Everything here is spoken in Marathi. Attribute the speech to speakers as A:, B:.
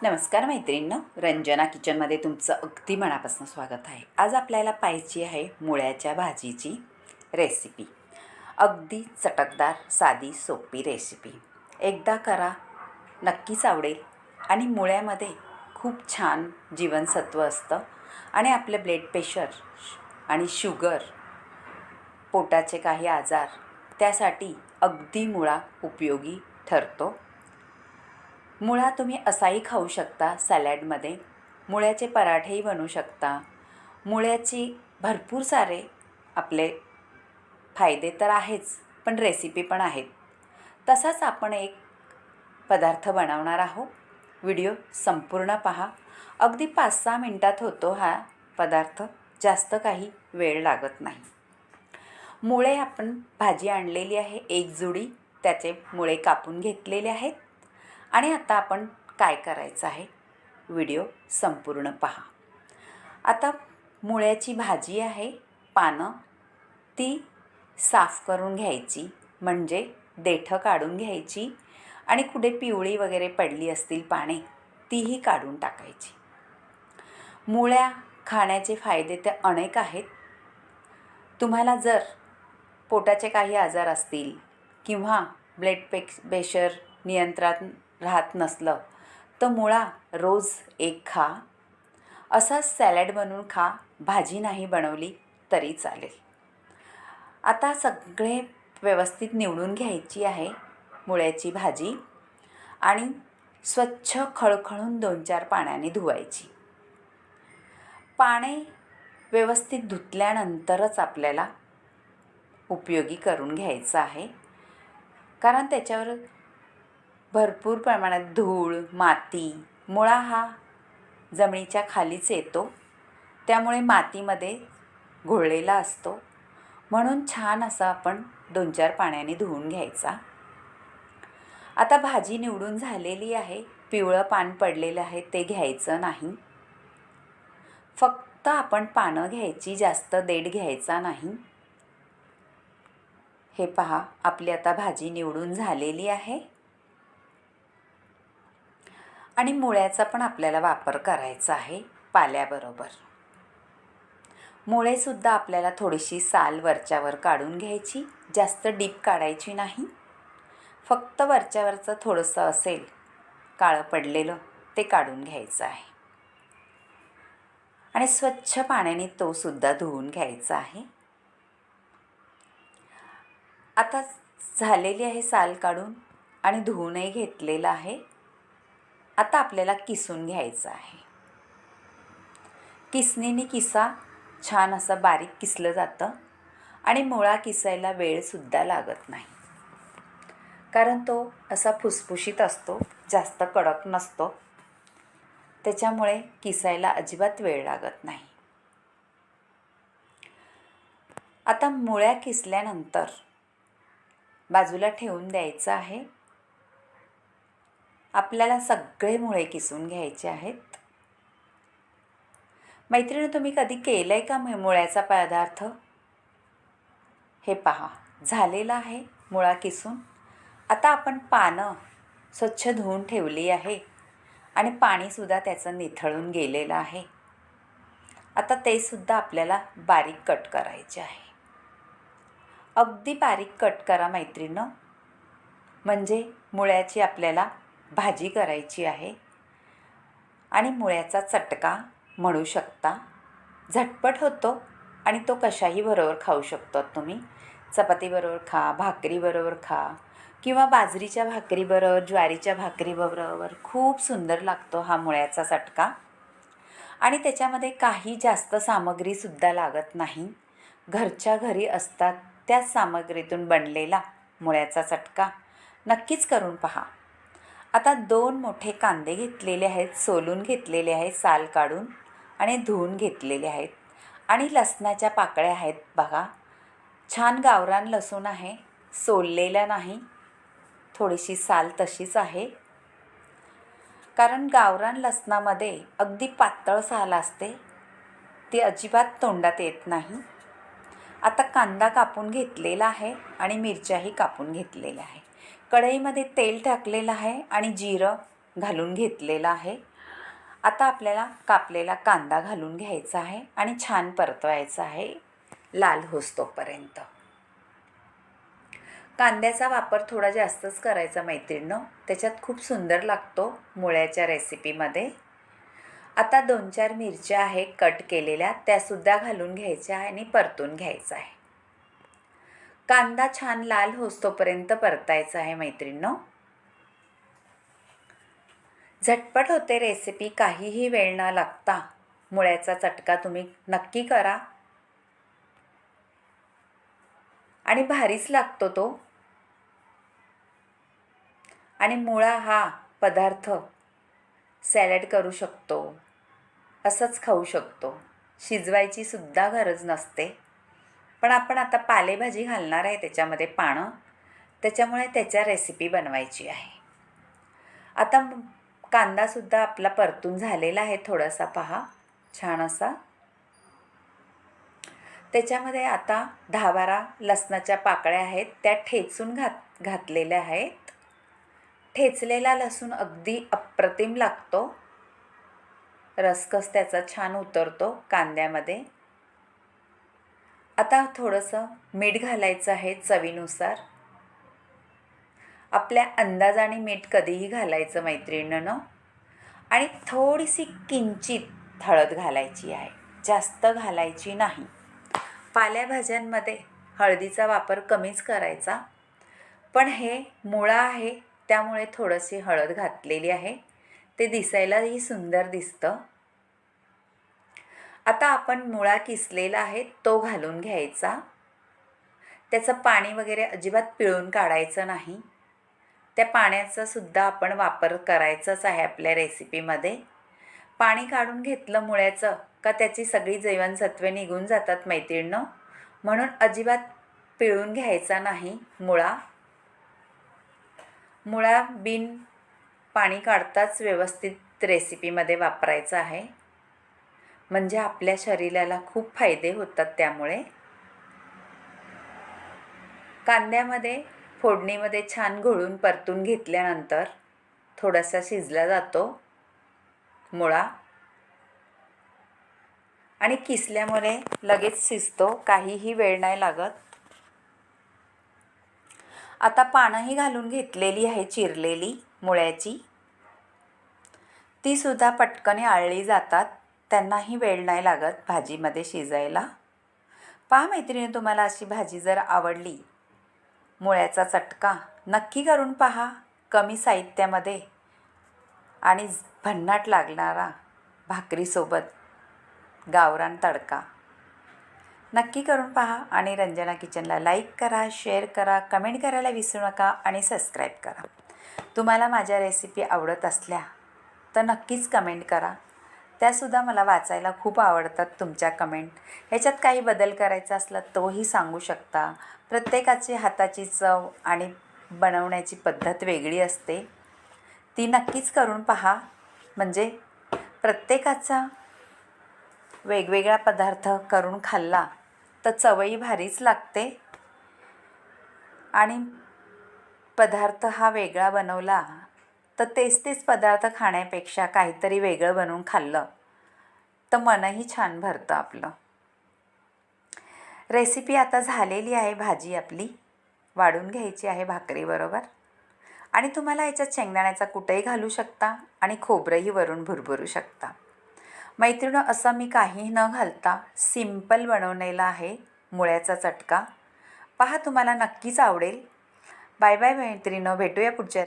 A: नमस्कार मैत्रिणींनो, रंजना किचनमध्ये तुमचं अगदी मनापासून स्वागत आहे. आज आपल्याला पाहायची आहे मुळ्याच्या भाजीची रेसिपी. अगदी चटकदार, साधी, सोपी रेसिपी. एकदा करा, नक्कीच आवडेल. आणि मुळ्यामध्ये खूप छान जीवनसत्व असतं आणि आपले ब्लड प्रेशर आणि शुगर, पोटाचे काही आजार, त्यासाठी अगदी मुळा उपयोगी ठरतो. मुळा तुम्ही असाही खाऊ शकता सॅलॅडमध्ये, मुळ्याचे पराठेही बनवू शकता. मुळ्याची भरपूर सारे आपले फायदे तर आहेच, पण रेसिपी पण आहेत. तसाच आपण एक पदार्थ बनवणार आहोत. व्हिडिओ संपूर्ण पहा. अगदी 5-6 मिनटात होतो हा पदार्थ, जास्त काही वेळ लागत नाही. मुळे आपण भाजी आणलेली आहे, एक जुडी त्याचे मुळे कापून घेतलेले आहेत. आणि आता आपण काय करायचं आहे, व्हिडिओ संपूर्ण पहा. आता मुळ्याची भाजी आहे, पानं ती साफ करून घ्यायची, म्हणजे देठं काढून घ्यायची आणि कुठे पिवळी वगैरे पडली असतील पाने तीही काढून टाकायची. मुळ्या खाण्याचे फायदे ते अनेक आहेत. तुम्हाला जर पोटाचे काही आजार असतील किंवा ब्लड प्रेशर नियंत्रणात राहत नसलं तर मुळा रोज एक खा. असाच सॅलड बनवून खा, भाजी नाही बनवली तरी चालेल. आता सगळे व्यवस्थित निवडून घ्यायची आहे मुळ्याची भाजी आणि स्वच्छ खळखळून 2-4 पाण्याने धुवायची. पाने व्यवस्थित धुतल्यानंतरच आपल्याला उपयोगी करून घ्यायचं आहे, कारण त्याच्यावर भरपूर प्रमाणात धूळ, माती, मुळा हा जमिनीच्या खालीच येतो, त्यामुळे मातीमध्ये घोळलेला असतो. म्हणून छान असं आपण 2-4 पाण्याने धुवून घ्यायचा. आता भाजी निवडून झालेली आहे. पिवळं पान पडलेलं आहे ते घ्यायचं नाही, फक्त आपण पानं घ्यायची, जास्त देठ घ्यायचा नाही. हे पहा, आपली आता भाजी निवडून झालेली आहे. आणि मुळ्याचा पण आपल्याला वापर करायचा आहे पाल्याबरोबर. मुळेसुद्धा आपल्याला थोडीशी साल वरच्यावर काढून घ्यायची, जास्त डीप काढायची नाही, फक्त वरच्यावरचं थोडंसं असेल काळं पडलेलं ते काढून घ्यायचं आहे. आणि स्वच्छ पाण्याने तोसुद्धा धुवून घ्यायचा आहे. आता झालेली आहे साल काढून आणि धुवूनही घेतलेलं आहे. आता आपल्याला किसून घ्यायचं आहे. किसणीने किसा, छान असं बारीक किसलं जातं आणि मुळा किसायला वेळसुद्धा लागत नाही, कारण तो असा फुसफुशीत असतो, जास्त कडक नसतो, त्याच्यामुळे किसायला अजिबात वेळ लागत नाही. आता मुळ्या किसल्यानंतर बाजूला ठेवून द्यायचं आहे. आपल्याला सगळे मुळे किसून घ्यायचे आहेत. मैत्रिणी, तुम्ही कधी केलं आहे का मुळ्याचा पदार्थ? हे पहा, झालेला आहे मुळा किसून. आता आपण पानं स्वच्छ धुवून ठेवली आहे आणि पाणीसुद्धा त्याचं निथळून गेलेलं आहे. आता ते सुद्धा आपल्याला बारीक कट करायचे आहे. अगदी बारीक कट करा मैत्रिणींनो, म्हणजे मुळ्याची आपल्याला भाजी करायची आहे आणि मुळ्याचा चटका म्हणू शकता. झटपट होतो आणि तो कशाही बरोबर खाऊ शकतो तुम्ही. चपातीबरोबर खा, भाकरीबरोबर खा किंवा बाजरीच्या भाकरीबरोबर, ज्वारीच्या भाकरीबरोबर खूप सुंदर लागतो हा मुळ्याचा चटका. आणि त्याच्यामध्ये काही जास्त सामग्रीसुद्धा लागत नाही, घरच्या घरी असतात त्याच सामग्रीतून बनलेला मुळ्याचा चटका. नक्कीच करून पहा. आता 2 मोठे कांदे घेतलेले आहेत, सोलून घेतलेले आहेत, साल काढून आणि धुवून घेतलेले आहेत. आणि लसणाच्या पाकळ्या आहेत बघा, छान गावरान लसूण आहे, सोललेला नाही, थोडीशी साल तशीच आहे, कारण गावरान लसणामध्ये अगदी पातळ साल असते, ती अजिबात तोंडात येत नाही. आता कांदा कापून घेतलेला आहे आणि मिरच्याही कापून घेतलेल्या आहे. कढईमध्ये तेल टाकलेलं आहे आणि जिरं घालून घेतलेलं आहे आता आपल्याला कापलेला कांदा घालून घ्यायचा आहे आणि छान परतवायचा आहे लाल होईस्तोपर्यंत. कांद्याचा वापर थोडा जास्तच करायचा मैत्रिणींनो, त्याच्यात खूप सुंदर लागतो मुळ्याच्या रेसिपीमध्ये. आता 2-4 मिरच्या आहे कट केलेल्या, त्यासुद्धा घालून घ्यायच्या आहे आणि परतून घ्यायचा आहे. कांदा छान लाल होईस्तोपर्यंत परतायचा आहे मैत्रिणींनो. झटपट होते रेसिपी, काहीही वेळ न लागता मुळ्याचा चटका तुम्ही नक्की करा आणि भारीच लागतो तो. आणि मुळा हा पदार्थ सॅलड करू शकतो, असंच खाऊ शकतो, शिजवायची सुद्धा गरज नसते. पण आपण आता पालेभाजी घालणार आहे त्याच्यामध्ये पानं, त्याच्यामुळे त्याच्या रेसिपी बनवायची आहे. आता कांदासुद्धा आपला परतून झालेला आहे थोडासा, पहा छान असा. त्याच्यामध्ये आता 10-12 लसणाच्या पाकळ्या आहेत, त्या ठेचून घातलेल्या आहेत. ठेचलेला लसूण अगदी अप्रतिम लागतो, रसकस त्याचा छान उतरतो कांद्यामध्ये. आता थोडंसं मीठ घालायचं आहे चवीनुसार. आपल्या अंदाजाने मीठ कधीही घालायचं मैत्रिणींनो. आणि थोडीशी किंचित हळद घालायची आहे, जास्त घालायची नाही. पालेभाज्यांमध्ये हळदीचा वापर कमीच करायचा, पण हे मुळा आहे त्यामुळे थोडीशी हळद घातलेली आहे, ते दिसायलाही सुंदर दिसतं. आता आपण मुळा किसलेला आहे तो घालून घ्यायचा. त्याचं पाणी वगैरे अजिबात पिळून काढायचं नाही, त्या पाण्याचा सुद्धा आपण वापर करायचाच आहे आपल्या रेसिपीमध्ये. पाणी काढून घेतलं मुळ्याचं का त्याची सगळी जीवनसत्वे निघून जातात मैत्रिणींनो, म्हणून अजिबात पिळून घ्यायचा नाही मुळा. मुळा बिन पाणी काढताच व्यवस्थित रेसिपीमध्ये वापरायचा आहे, म्हणजे आपल्या शरीराला खूप फायदे होतात. त्यामुळे कांद्यामध्ये फोडणीमध्ये छान घोळून परतून घेतल्यानंतर थोडासा शिजला जातो मुळा आणि किसल्यामुळे लगेच शिजतो, काहीही वेळ नाही लागत. आता पानंही घालून घेतलेली आहे चिरलेली मुळ्याची, ती सुद्धा पटकन आळली जातात, त्यांनाही वेळ नाही लागत भाजीमध्ये शिजायला. पहा मैत्रिणी, तुम्हाला अशी भाजी जर आवडली, मुळ्याचा चटका नक्की करून पहा. कमी साहित्यामध्ये आणि भन्नाट लागणारा भाकरीसोबत गावरान तडका नक्की करून पहा. आणि रंजना किचनला लाईक करा, शेअर करा, कमेंट करायला विसरू नका आणि सबस्क्राईब करा. तुम्हाला माझ्या रेसिपी आवडत असल्या तर नक्कीच कमेंट करा, त्यासुद्धा मला वाचायला खूप आवडतात तुमच्या कमेंट. ह्याच्यात काही बदल करायचा असला तोही सांगू शकता. प्रत्येकाची हाताची चव आणि बनवण्याची पद्धत वेगळी असते, ती नक्कीच करून पहा, म्हणजे प्रत्येकाचा वेगवेगळा पदार्थ करून खाल्ला तर चवही भारीच लागते. आणि पदार्थ हा वेगळा बनवला तर तेच पदार्थ खाण्यापेक्षा काहीतरी वेगळं बनवून खाल्लं तर मनही छान भरतं आपलं. रेसिपी आता झालेली आहे, भाजी आपली वाढून घ्यायची आहे भाकरीबरोबर. आणि तुम्हाला याच्यात शेंगदाण्याचा कुटही घालू शकता आणि खोबरंही वरून भुरभुरू शकता. मैत्रिणी, असं मी काही न घालता सिंपल बनवलेला आहे मुळ्याचा चटका. पहा, तुम्हाला नक्कीच आवडेल. बाय बाय मैत्रिणी, भेटूया पुढच्या